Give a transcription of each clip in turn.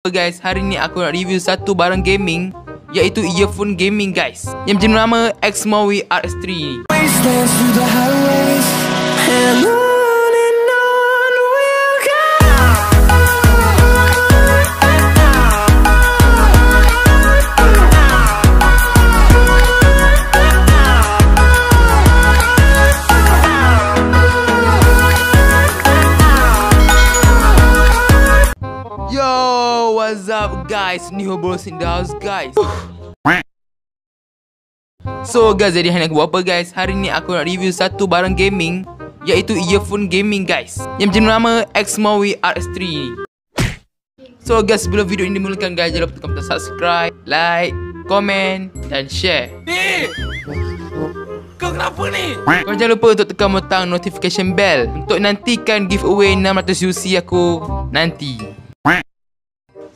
Guys, hari ni aku nak review satu barang gaming, iaitu earphone gaming guys, yang bernama Xmowi RS3. Yo, what's up guys? New bros in the house guys. So guys, jadi hari ni aku buat apa guys? Hari ni aku nak review satu barang gaming, iaitu earphone gaming guys, yang bernama Xmowi RS3. So guys, sebelum video ini dimulakan guys, jangan lupa tekan butang subscribe, like, komen dan share. Kau kenapa ni? Kau jangan lupa untuk tekan butang notification bell untuk nantikan giveaway 600 UC aku nanti.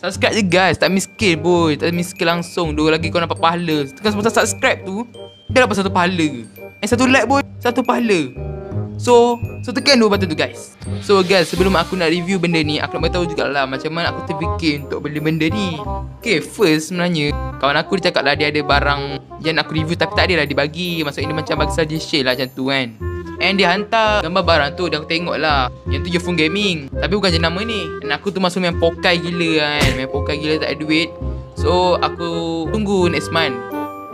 Subscribe je guys, tak miskin boy, tak miskin langsung. Dua lagi kau nampak pahala. Tekan butang subscribe tu, dia dapat satu pahala ke? Satu like boy, satu pahala. So tekan dua button tu guys. So guys, sebelum aku nak review benda ni, aku nak beritahu jugalah macam mana aku terfikir untuk beli benda ni. Okay, first sebenarnya kawan aku dia cakap lah dia ada barang yang aku review tapi tak ada lah dibagi. Maksudnya dia macam bagi suggestion lah macam tu kan. And dia hantar gambar barang tu, dan aku tengok lah yang tu earphone gaming, tapi bukan jenama ni. Dan aku tu masuk main pokai gila kan. Main pokai gila, tak ada duit. So aku tunggu next month,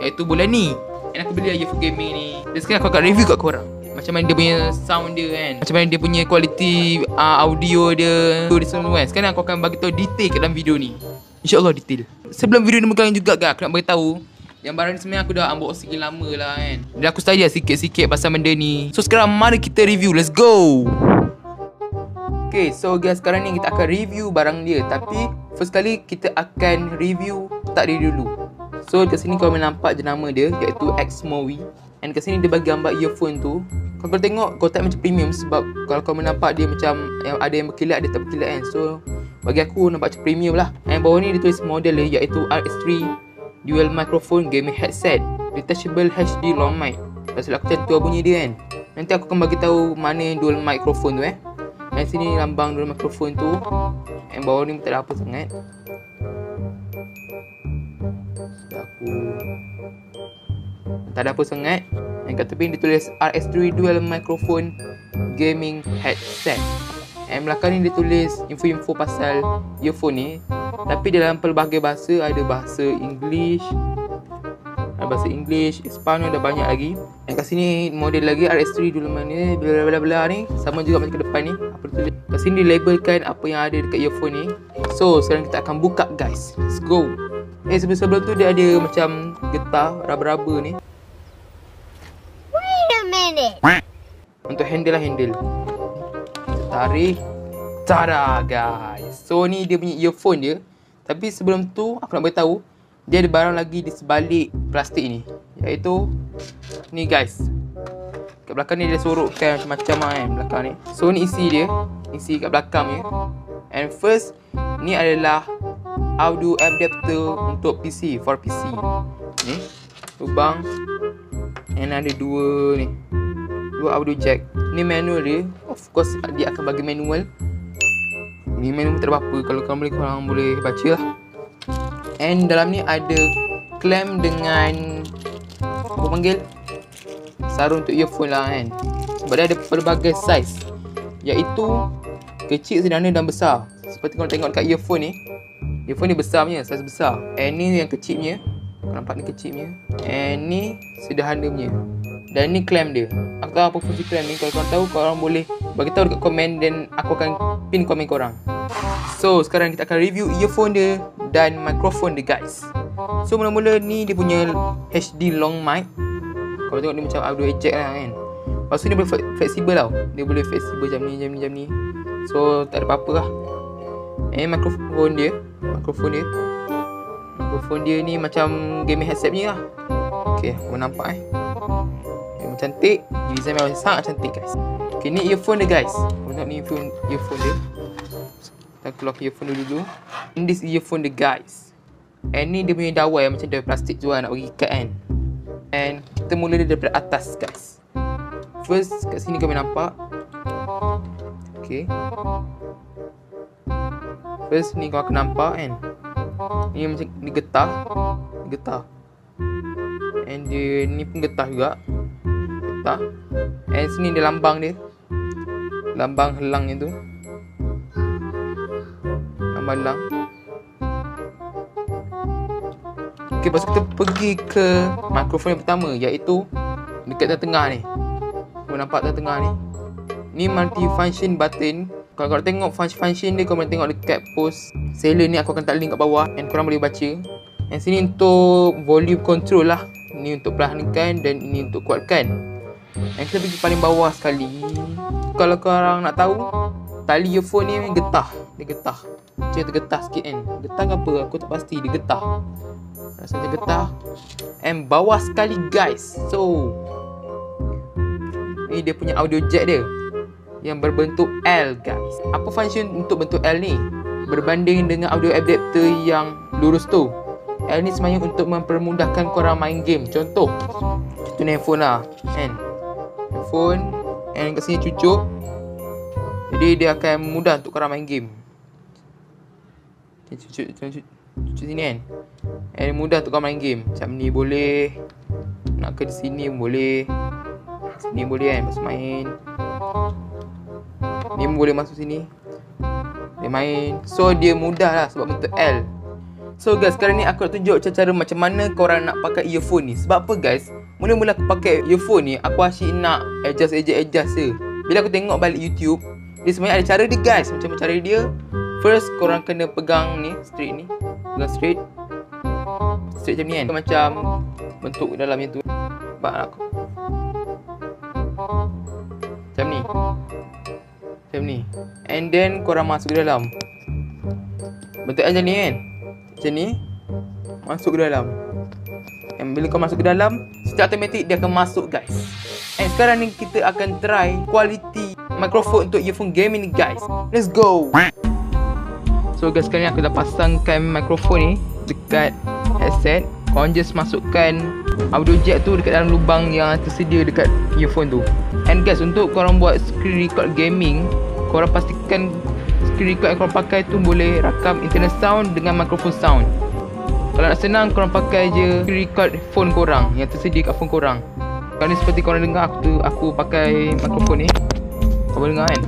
iaitu bulan ni, and aku beli lah earphone gaming ni. Dan sekarang aku akan review kat korang macam mana dia punya sound dia kan, macam mana dia punya quality audio dia semua kan. Sekarang aku akan bagi tahu detail kat dalam video ni, InsyaAllah detail. Sebelum video ni mulakan juga guys, aku nak beritahu yang barang ni sebenarnya aku dah unboxing lama lah kan, dan aku study lah sikit-sikit pasal benda ni. So sekarang mari kita review, let's go. Okay, so guys, sekarang ni kita akan review barang dia. Tapi first kali kita akan review tak dia dulu. So kat sini kau nampak jenama dia, iaitu Xmowi. And kat sini dia bagi gambar earphone tu. Kalau kau tengok, kau tak macam premium, sebab kalau kau nampak dia macam ada yang berkilat, ada tak berkilat kan. So bagi aku nampak macam premium lah. And bawah ni dia tulis model dia, iaitu RS3 Dual Microphone Gaming Headset Detachable HD Long Mic. Pasal aku macam tu bunyi dia kan. Nanti aku akan bagi tahu mana yang dual microphone tu Dan sini lambang dual microphone tu. And bawah ni tak ada apa sangat. Tak ada apa sangat. Yang kat tepi dia tulis RS3 Dual Microphone Gaming Headset. And belakang ni dia tulis info-info pasal earphone ni. Tapi dalam pelbagai bahasa, ada bahasa English, ada bahasa English, Espanyol, ada banyak lagi. Yang kat sini model lagi RS3 dulu mana bla ni, sama juga macam ke depan ni. Apa tulis? Kat sini dilabelkan apa yang ada dekat earphone ni. So sekarang kita akan buka guys. Let's go. Sebelum tu dia ada macam getah raba-raba ni. Wait a minute. Untuk handle lah, handle. Tarik. Tada guys. So ni dia punya earphone dia. Tapi sebelum tu aku nak beritahu, dia ada barang lagi di sebalik plastik ni, iaitu ni guys. Kat belakang ni dia sorokkan macam-macam kan belakang ni. So ni isi dia, isi kat belakang ni. And first, ni adalah audio adapter untuk PC, for PC. Ni lubang. And ada dua ni, dua audio jack. Ni manual dia. Of course dia akan bagi manual. Ni manual tak ada apa-apa, kalau korang boleh baca lah. And dalam ni ada clamp dengan apa panggil, sarung untuk earphone lah kan. Sebab dia ada pelbagai size, iaitu kecil, sederhana dan besar. Seperti korang tengok dekat earphone ni, earphone ni besar punya, size besar. And ni yang kecil punya, korang nampak ni kecil punya. And ni sederhana punya. Dan ni clamp dia. Aku tahu apa fungsi clamp ni. Kalau korang tahu, korang boleh bagi tahu dekat komen, dan aku akan pin komen korang. So sekarang kita akan review earphone dia dan mikrofon dia guys. So mula-mula ni dia punya HD long mic. Kalau tengok ni macam audio jack lah kan. Lepas tu dia boleh fleksibel tau. Dia boleh fleksibel macam ni. So tak ada apa-apa lah. Mikrofon dia ni macam gaming headset ni lah. Okay, aku nampak memang cantik. Design memang sangat cantik guys. Okay, ni earphone dia guys. Aku tengok ni earphone dia. Kita keluar earphone dulu. Ini this earphone dia guys. And ni dia punya dawai macam dawai plastik tu lah, nak bagi ikat kan. And kita mula dia daripada atas guys. First kat sini kami nampak. Okay. First ni kau akan nampak kan, Ni macam ni getah. And dia ni pun getah juga. Getah. And sini dia lambang dia. Lambang helang itu. Lambang helang. Okay, lepas kita pergi ke mikrofon yang pertama, iaitu dekat tengah ni. Kau nampak tengah ni. Ni multi-function button. Kalau korang tengok function dia, korang boleh tengok dekat post seller ni. Aku akan letak link kat bawah and korang boleh baca. Yang sini untuk volume control lah. Ni untuk perlahankan dan ini untuk kuatkan. Dan kita pergi paling bawah sekali. Kalau korang nak tahu, tali earphone ni getah. Dia getah. Macam tergetah sikit kan. Getah ke apa? Aku tak pasti. Dia getah. Rasa dia getah. And bawah sekali guys. So ni dia punya audio jack dia yang berbentuk L guys. Apa function untuk bentuk L ni? Berbanding dengan audio adapter yang lurus tu, L ni sebenarnya untuk mempermudahkan korang main game. Contoh ni handphone lah kan. Handphone and kat sini cucuk. Jadi dia akan mudah untuk korang main game. Cucuk sini kan. And mudah untuk korang main game. Macam ni boleh. Nak ke di sini pun boleh. Sini boleh kan masuk main. Ni pun boleh masuk sini. Dia main. So dia mudah lah sebab bentuk L. So guys, sekarang ni aku nak tunjuk cara macam mana korang nak pakai earphone ni. Sebab apa guys, mula-mula aku pakai earphone ni, aku asyik nak adjust je. Bila aku tengok balik YouTube, dia sebenarnya ada cara dia guys. Macam cara dia, first korang kena pegang ni, straight ni. Pegang straight macam ni kan. Macam bentuk dalamnya tu. Nampak aku Macam ni. And then korang masuk ke dalam. Bentuk macam ni kan. Macam ni. Masuk ke dalam. And bila kau masuk ke dalam, secara automatik dia akan masuk guys. And sekarang ni kita akan try quality mikrofon untuk earphone gaming ni guys. Let's go. So guys, sekarang ni aku dah pasangkan mikrofon ni dekat headset. Korang just masukkan audio jack tu dekat dalam lubang yang tersedia dekat earphone tu. And guys, untuk korang buat screen record gaming, korang pastikan screen record yang korang pakai tu boleh rakam internal sound dengan microphone sound. Kalau nak senang, korang pakai je screen record phone korang yang tersedia kat phone korang. Kalau ni seperti korang dengar aku pakai microphone ni. Korang dengar kan?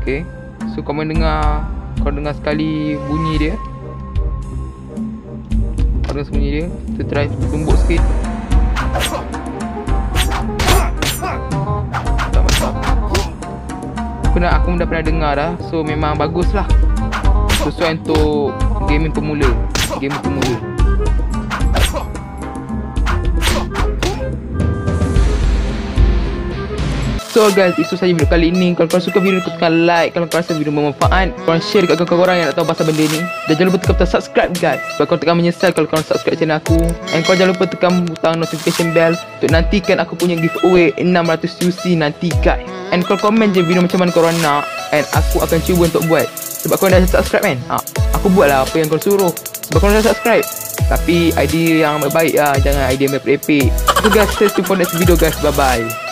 Okay. So korang dengar sekali bunyi dia. Korang dengar bunyi dia. Kita try tumbuk sikit. Aku dah pernah dengar dah. So memang bagus lah. Sesuai untuk gaming pemula. So guys, itu sahaja video kali ini. Kalau korang suka video ni, tekan like. Kalau korang rasa video bermanfaat, korang share dekat kawan-kawan yang nak tahu pasal benda ni. Dan jangan lupa tekan butang subscribe guys, sebab korang tekan menyesal kalau korang subscribe channel aku. And korang jangan lupa tekan butang notification bell untuk nantikan aku punya giveaway 600 UC nanti guys. And korang komen je video macam mana korang nak, and aku akan cuba untuk buat. Sebab korang dah subscribe kan, aku buat lah apa yang korang suruh. Sebab korang dah subscribe. Tapi idea yang baik lah, jangan idea yang merepek. So guys, stay tuned for next video guys. Bye bye.